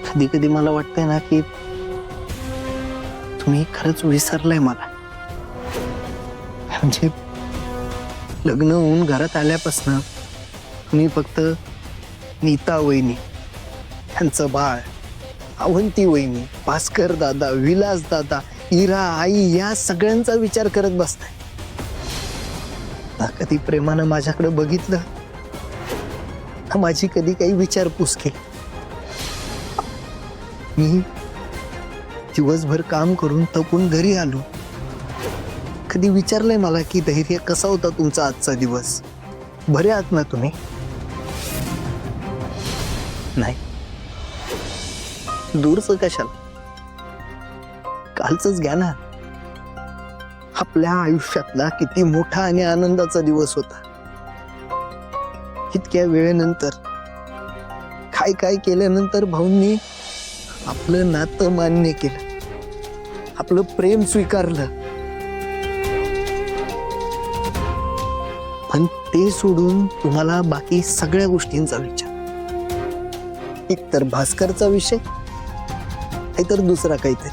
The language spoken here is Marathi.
कधी कधी मला वाटतंय ना की तुम्ही खरंच विसरलाय मला. म्हणजे लग्न होऊन घरात आल्यापासून तुम्ही फक्त नीता वहिनी, त्यांचं बाळ, अवंती वहिनी, भास्कर दादा, विलास दादा, इरा आई या सगळ्यांचा विचार करत बसताय. ना कधी प्रेमानं माझ्याकडे बघितलं ना माझी कधी काही विचारपूस केली. मी दिवसभर काम करून थकून घरी आलो. कधी विचारलंय मला की धैर्य कसा होता तुमचा आजचा दिवस, बरे आहात ना तुम्ही? नाही. दूरचं कशाला, कालचंच घ्या ना. आपल्या आयुष्यातला किती मोठा आणि आनंदाचा दिवस होता. इतक्या वेळेनंतर काय काय केल्यानंतर भाऊंनी आपलं नातं मान्य केलं, आपलं प्रेम स्वीकारलं. पण ते सोडून तुम्हाला बाकी सगळ्या गोष्टींचा विचार, एक तर भास्करचा विषय, नाहीतर दुसरा काहीतरी.